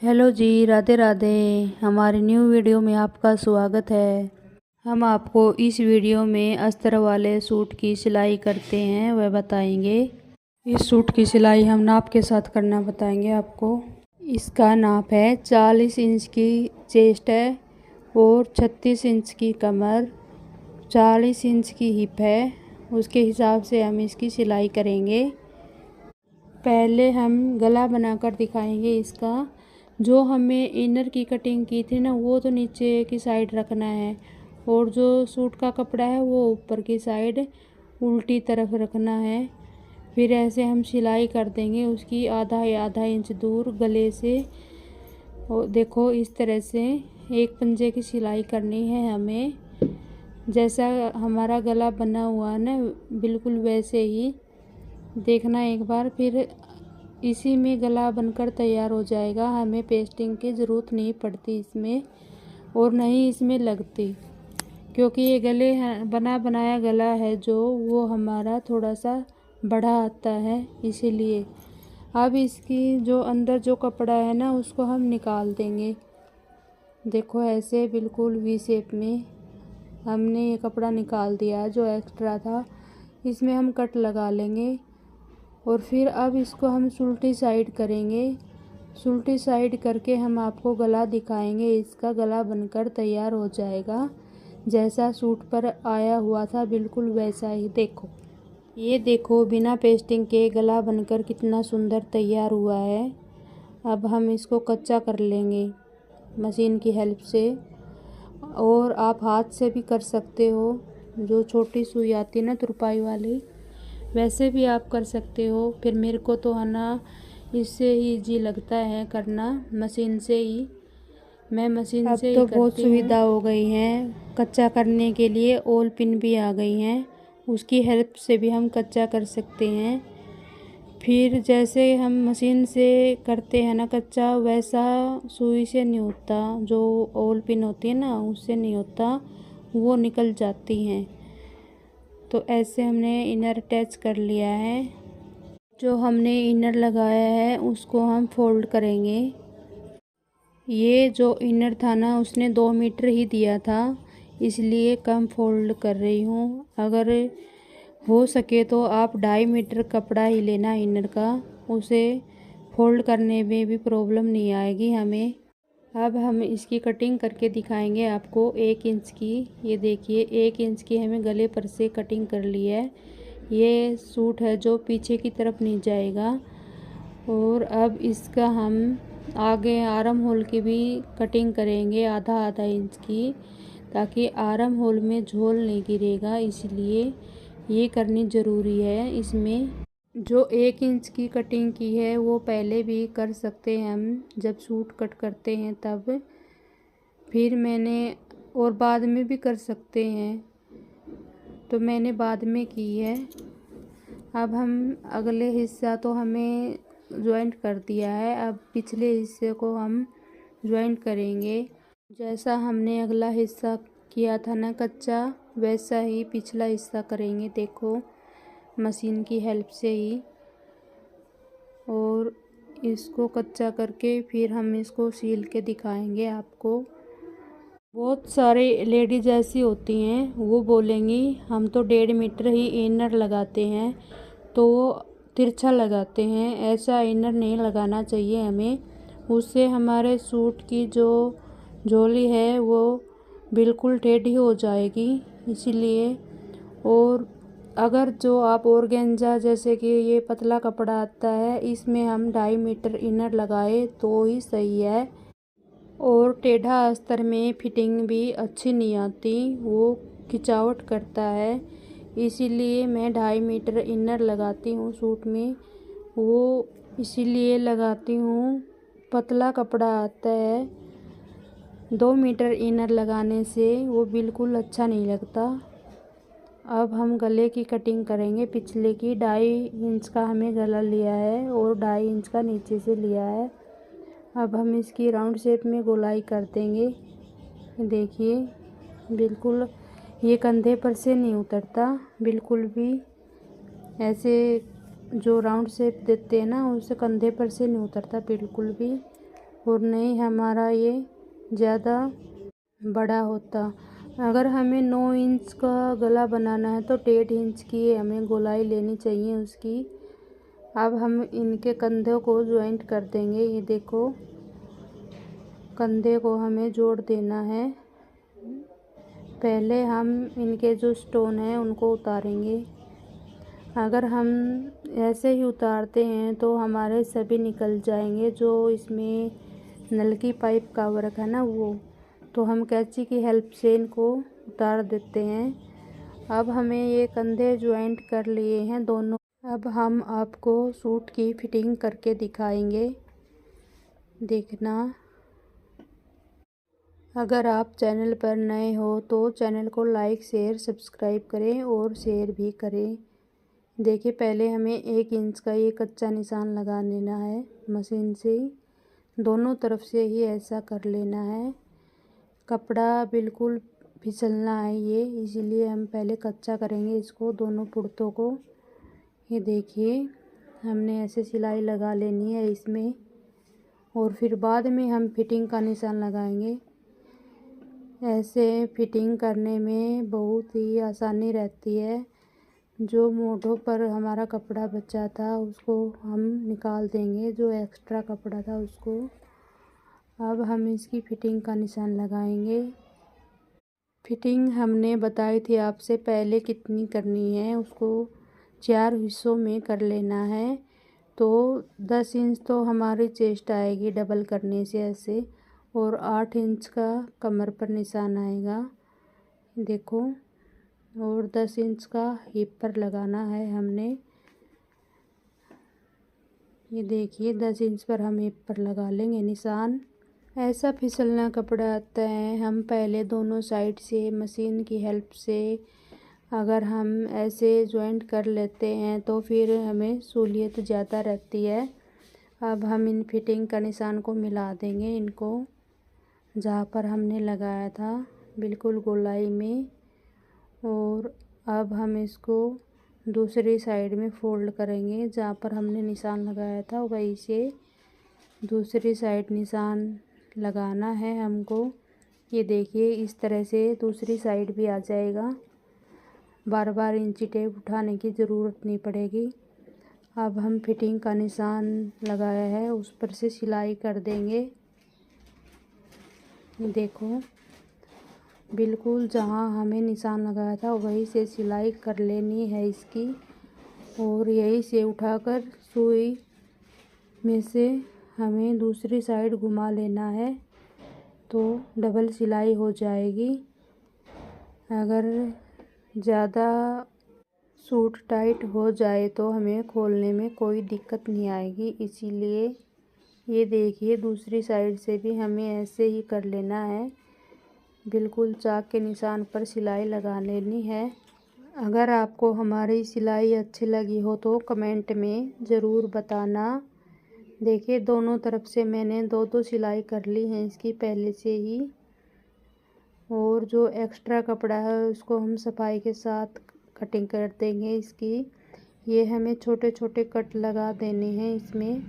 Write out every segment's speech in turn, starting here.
Hello जी, राधे राधे। हमारे new video में आपका स्वागत है। हम आपको इस वीडियो में अस्तर वाले सूट की सिलाई करते हैं वह बताएंगे। इस सूट की सिलाई हम नाप के साथ करना बताएंगे आपको। इसका नाप है 40 इंच की चेस्ट है और 36 इंच की कमर, 40 इंच की हिप है। उसके हिसाब से हम इसकी सिलाई करेंगे। पहले हम गला बनाकर दिखाएंगे इसका। जो हमें इनर की कटिंग की थी ना, वो तो नीचे की साइड रखना है और जो सूट का कपड़ा है वो ऊपर की साइड उल्टी तरफ रखना है। फिर ऐसे हम सिलाई कर देंगे उसकी आधा इंच दूर गले से। और देखो इस तरह से एक पंजे की सिलाई करनी है हमें। जैसा हमारा गला बना हुआ है ना, बिल्कुल वैसे ही देखना एक बार। फिर इसी में गला बनकर तैयार हो जाएगा। हमें पेस्टिंग की ज़रूरत नहीं पड़ती इसमें और नहीं इसमें लगती, क्योंकि ये गले बना बनाया गला है जो वो हमारा थोड़ा सा बड़ा आता है इसीलिए। अब इसकी जो अंदर जो कपड़ा है ना, उसको हम निकाल देंगे। देखो ऐसे बिल्कुल वी शेप में हमने ये कपड़ा निकाल दिया जो एक्स्ट्रा था। इसमें हम कट लगा लेंगे और फिर अब इसको हम उल्टी साइड करेंगे। उल्टी साइड करके हम आपको गला दिखाएंगे। इसका गला बनकर तैयार हो जाएगा जैसा सूट पर आया हुआ था, बिल्कुल वैसा ही। देखो ये देखो बिना पेस्टिंग के गला बनकर कितना सुंदर तैयार हुआ है। अब हम इसको कच्चा कर लेंगे मशीन की हेल्प से, और आप हाथ से भी कर सकते हो। जो छोटी सुई आती है ना तुरपाई वाली, वैसे भी आप कर सकते हो। फिर मेरे को तो है ना इससे ही इजी लगता है करना, मशीन से ही। मैं मशीन से ही करती हूँ। अब तो बहुत सुविधा हो गई है कच्चा करने के लिए। ऑल पिन भी आ गई हैं, उसकी हेल्प से भी हम कच्चा कर सकते हैं। फिर जैसे हम मशीन से करते हैं ना कच्चा, वैसा सुई से नहीं होता। जो ऑल पिन होती है ना, उससे नहीं होता, वो निकल जाती हैं। तो ऐसे हमने इनर अटैच कर लिया है। जो हमने इनर लगाया है उसको हम फोल्ड करेंगे। ये जो इनर था ना, उसने 2 मीटर ही दिया था, इसलिए कम फोल्ड कर रही हूँ। अगर हो सके तो आप 2.5 मीटर कपड़ा ही लेना इनर का, उसे फोल्ड करने में भी प्रॉब्लम नहीं आएगी हमें। अब हम इसकी कटिंग करके दिखाएंगे आपको 1 इंच की। ये देखिए 1 इंच की हमें गले पर से कटिंग कर ली है। ये सूट है जो पीछे की तरफ नहीं जाएगा। और अब इसका हम आगे आर्म होल की भी कटिंग करेंगे आधा इंच की, ताकि आर्म होल में झोल नहीं गिरेगा, इसलिए ये करनी ज़रूरी है। इसमें जो 1 इंच की कटिंग की है वो पहले भी कर सकते हैं हम, जब सूट कट करते हैं तब। फिर मैंने और बाद में भी कर सकते हैं, तो मैंने बाद में की है। अब हम अगले हिस्सा तो हमें जॉइंट कर दिया है, अब पिछले हिस्से को हम जॉइंट करेंगे। जैसा हमने अगला हिस्सा किया था ना कच्चा, वैसा ही पिछला हिस्सा करेंगे। देखो मशीन की हेल्प से ही। और इसको कच्चा करके फिर हम इसको सील के दिखाएंगे आपको। बहुत सारे लेडीज ऐसी होती हैं, वो बोलेंगी हम तो 1.5 मीटर ही इनर लगाते हैं, तो वो तिरछा लगाते हैं। ऐसा इनर नहीं लगाना चाहिए हमें, उससे हमारे सूट की जो झोली है वो बिल्कुल टेढ़ी हो जाएगी, इसीलिए। और अगर जो आप ऑर्गेन्जा जैसे कि ये पतला कपड़ा आता है, इसमें हम 2.5 मीटर इनर लगाए तो ही सही है। और टेढ़ा अस्तर में फिटिंग भी अच्छी नहीं आती, वो खिंचावट करता है, इसीलिए मैं 2.5 मीटर इनर लगाती हूँ सूट में। वो इसीलिए लगाती हूँ, पतला कपड़ा आता है, 2 मीटर इनर लगाने से वो बिल्कुल अच्छा नहीं लगता। अब हम गले की कटिंग करेंगे। पिछले की 2.5 इंच का हमें गला लिया है और 2.5 इंच का नीचे से लिया है। अब हम इसकी राउंड शेप में गोलाई कर देंगे। देखिए बिल्कुल ये कंधे पर से नहीं उतरता बिल्कुल भी। ऐसे जो राउंड शेप देते हैं ना, उससे कंधे पर से नहीं उतरता बिल्कुल भी। और नहीं हमारा ये ज़्यादा बड़ा होता। अगर हमें 9 इंच का गला बनाना है तो 1.5 इंच की हमें गोलाई लेनी चाहिए उसकी। अब हम इनके कंधों को जॉइंट कर देंगे। ये देखो, कंधे को हमें जोड़ देना है। पहले हम इनके जो स्टोन हैं उनको उतारेंगे। अगर हम ऐसे ही उतारते हैं तो हमारे सभी निकल जाएंगे, जो इसमें नल की पाइप का वर्क है ना वो। तो हम कैंची की हेल्प से इनको उतार देते हैं। अब हमें ये कंधे ज्वाइंट कर लिए हैं दोनों। अब हम आपको सूट की फिटिंग करके दिखाएंगे, देखना। अगर आप चैनल पर नए हो तो चैनल को लाइक शेयर सब्सक्राइब करें और शेयर भी करें। देखिए, पहले हमें 1 इंच का ये कच्चा निशान लगा लेना है मशीन से। दोनों तरफ से ही ऐसा कर लेना है। कपड़ा बिल्कुल फिसलना है ये, इसीलिए हम पहले कच्चा करेंगे इसको, दोनों पुर्तों को। ये देखिए, हमने ऐसे सिलाई लगा लेनी है इसमें, और फिर बाद में हम फिटिंग का निशान लगाएंगे। ऐसे फिटिंग करने में बहुत ही आसानी रहती है। जो मोढ़ों पर हमारा कपड़ा बचा था उसको हम निकाल देंगे, जो एक्स्ट्रा कपड़ा था उसको। अब हम इसकी फिटिंग का निशान लगाएंगे। फिटिंग हमने बताई थी आपसे पहले कितनी करनी है, उसको 4 हिस्सों में कर लेना है। तो 10 इंच तो हमारी चेस्ट आएगी डबल करने से ऐसे, और 8 इंच का कमर पर निशान आएगा, देखो। और 10 इंच का हिप पर लगाना है हमने। ये देखिए, 10 इंच पर हम हिप पर लगा लेंगे निशान। ऐसा फिसलना कपड़ा आता है। हम पहले दोनों साइड से मशीन की हेल्प से अगर हम ऐसे जॉइंट कर लेते हैं तो फिर हमें सहूलियत ज़्यादा रहती है। अब हम इन फिटिंग का निशान को मिला देंगे इनको, जहाँ पर हमने लगाया था बिल्कुल गोलाई में। और अब हम इसको दूसरी साइड में फोल्ड करेंगे, जहाँ पर हमने निशान लगाया था वहीं से दूसरी साइड निशान लगाना है हमको। ये देखिए, इस तरह से दूसरी साइड भी आ जाएगा। बार बार इंची टेप उठाने की ज़रूरत नहीं पड़ेगी। अब हम फिटिंग का निशान लगाया है उस पर से सिलाई कर देंगे। देखो, बिल्कुल जहाँ हमें निशान लगाया था वहीं से सिलाई कर लेनी है इसकी, और यहीं से उठाकर सुई में से हमें दूसरी साइड घुमा लेना है, तो डबल सिलाई हो जाएगी। अगर ज़्यादा सूट टाइट हो जाए तो हमें खोलने में कोई दिक्कत नहीं आएगी, इसीलिए ये देखिए, दूसरी साइड से भी हमें ऐसे ही कर लेना है। बिल्कुल चाक के निशान पर सिलाई लगा लेनी है। अगर आपको हमारी सिलाई अच्छी लगी हो तो कमेंट में ज़रूर बताना। देखिए, दोनों तरफ से मैंने 2-2 सिलाई कर ली है इसकी पहले से ही। और जो एक्स्ट्रा कपड़ा है उसको हम सफाई के साथ कटिंग कर देंगे इसकी। ये हमें छोटे छोटे कट लगा देने हैं इसमें,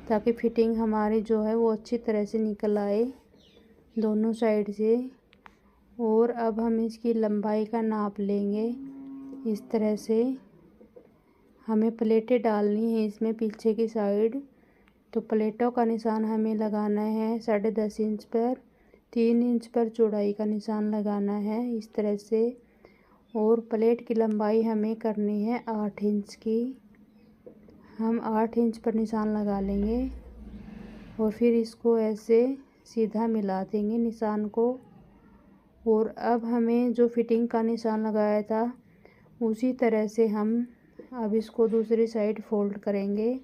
ताकि फिटिंग हमारी जो है वो अच्छी तरह से निकल आए दोनों साइड से। और अब हम इसकी लंबाई का नाप लेंगे। इस तरह से हमें प्लेटें डालनी है इसमें पीछे की साइड। तो प्लेटों का निशान हमें लगाना है 10.5 इंच पर, 3 इंच पर चौड़ाई का निशान लगाना है इस तरह से। और प्लेट की लंबाई हमें करनी है 8 इंच की। हम 8 इंच पर निशान लगा लेंगे और फिर इसको ऐसे सीधा मिला देंगे निशान को। और अब हमें जो फिटिंग का निशान लगाया था उसी तरह से हम अब इसको दूसरी साइड फोल्ड करेंगे,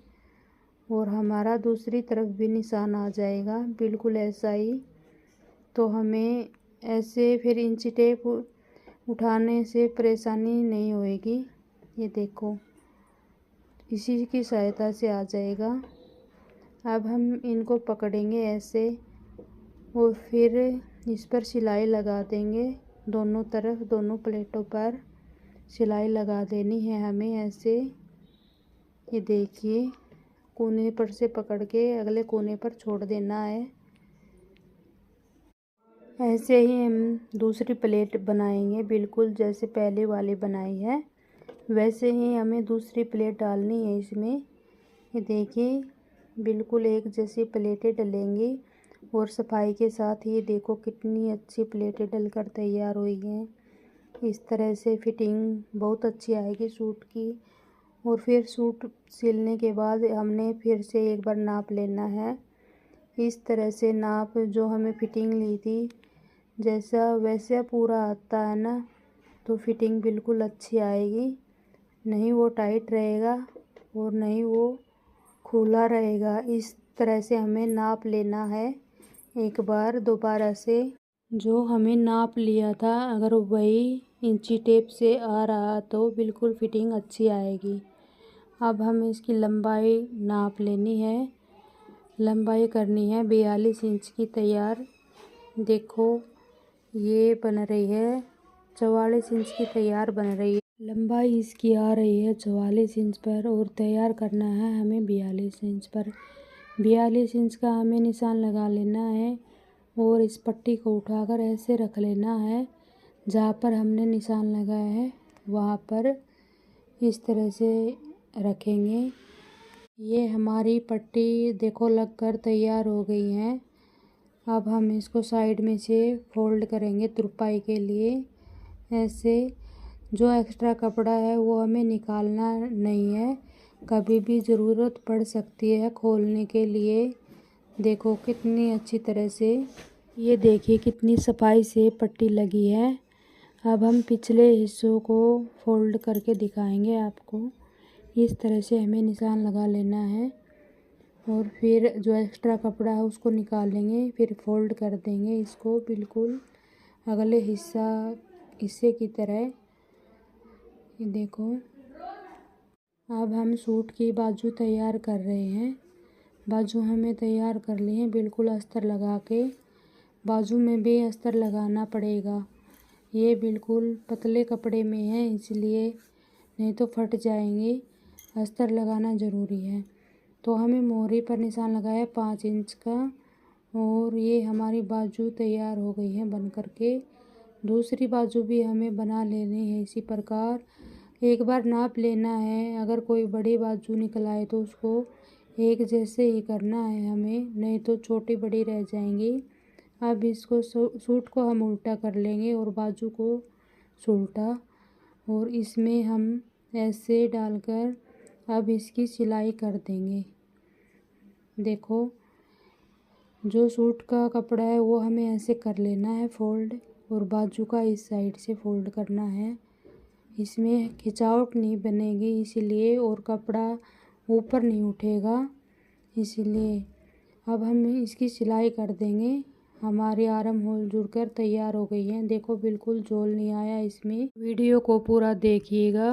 और हमारा दूसरी तरफ भी निशान आ जाएगा बिल्कुल ऐसा ही। तो हमें ऐसे फिर इंची टेप उठाने से परेशानी नहीं होएगी। ये देखो, इसी की सहायता से आ जाएगा। अब हम इनको पकड़ेंगे ऐसे, और फिर इस पर सिलाई लगा देंगे। दोनों तरफ दोनों प्लेटों पर सिलाई लगा देनी है हमें ऐसे। ये देखिए, कोने पर से पकड़ के अगले कोने पर छोड़ देना है। ऐसे ही हम दूसरी प्लेट बनाएंगे, बिल्कुल जैसे पहले वाली बनाई है वैसे ही हमें दूसरी प्लेट डालनी है इसमें। ये देखिए बिल्कुल एक जैसी प्लेटें डलेंगी और सफाई के साथ ये देखो कितनी अच्छी प्लेटें डलकर तैयार हुई हैं। इस तरह से फिटिंग बहुत अच्छी आएगी सूट की। और फिर सूट सिलने के बाद हमने फिर से एक बार नाप लेना है। इस तरह से नाप जो हमें फिटिंग ली थी जैसा वैसा पूरा आता है ना, तो फिटिंग बिल्कुल अच्छी आएगी। नहीं वो टाइट रहेगा और नहीं वो खुला रहेगा। इस तरह से हमें नाप लेना है एक बार दोबारा से। जो हमें नाप लिया था अगर वही इंची टेप से आ रहा तो बिल्कुल फिटिंग अच्छी आएगी। अब हमें इसकी लंबाई नाप लेनी है। लंबाई करनी है 42 इंच की तैयार। देखो ये बन रही है 44 इंच की तैयार बन रही है। लंबाई इसकी आ रही है 44 इंच पर और तैयार करना है हमें 42 इंच पर। 42 इंच का हमें निशान लगा लेना है और इस पट्टी को उठाकर ऐसे रख लेना है जहाँ पर हमने निशान लगाया है वहाँ पर इस तरह से रखेंगे। ये हमारी पट्टी देखो लगकर तैयार हो गई है। अब हम इसको साइड में से फोल्ड करेंगे तुरपाई के लिए। ऐसे जो एक्स्ट्रा कपड़ा है वो हमें निकालना नहीं है, कभी भी ज़रूरत पड़ सकती है खोलने के लिए। देखो कितनी अच्छी तरह से, ये देखिए कितनी सफाई से पट्टी लगी है। अब हम पिछले हिस्सों को फोल्ड करके दिखाएंगे आपको। इस तरह से हमें निशान लगा लेना है और फिर जो एक्स्ट्रा कपड़ा है उसको निकाल लेंगे, फिर फोल्ड कर देंगे इसको बिल्कुल अगले हिस्से की तरह। ये देखो अब हम सूट की बाजू तैयार कर रहे हैं। बाजू हमें तैयार कर लिए हैं बिल्कुल अस्तर लगा के। बाजू में भी अस्तर लगाना पड़ेगा। ये बिल्कुल पतले कपड़े में है इसलिए, नहीं तो फट जाएंगे। अस्तर लगाना ज़रूरी है। तो हमें मोहरी पर निशान लगाया 5 इंच का और ये हमारी बाजू तैयार हो गई है बन कर के। दूसरी बाजू भी हमें बना लेनी है इसी प्रकार। एक बार नाप लेना है, अगर कोई बड़ी बाजू निकल आए तो उसको एक जैसे ही करना है हमें, नहीं तो छोटी बड़ी रह जाएंगी। अब इसको सूट को हम उल्टा कर लेंगे और बाजू को सुलटा और इसमें हम ऐसे डालकर अब इसकी सिलाई कर देंगे। देखो जो सूट का कपड़ा है वो हमें ऐसे कर लेना है फोल्ड और बाजू का इस साइड से फोल्ड करना है। इसमें खिंचावट नहीं बनेगी इसीलिए, और कपड़ा ऊपर नहीं उठेगा इसीलिए। अब हम इसकी सिलाई कर देंगे। हमारी आर्म होल जुड़कर तैयार हो गई है। देखो बिल्कुल झोल नहीं आया इसमें। वीडियो को पूरा देखिएगा।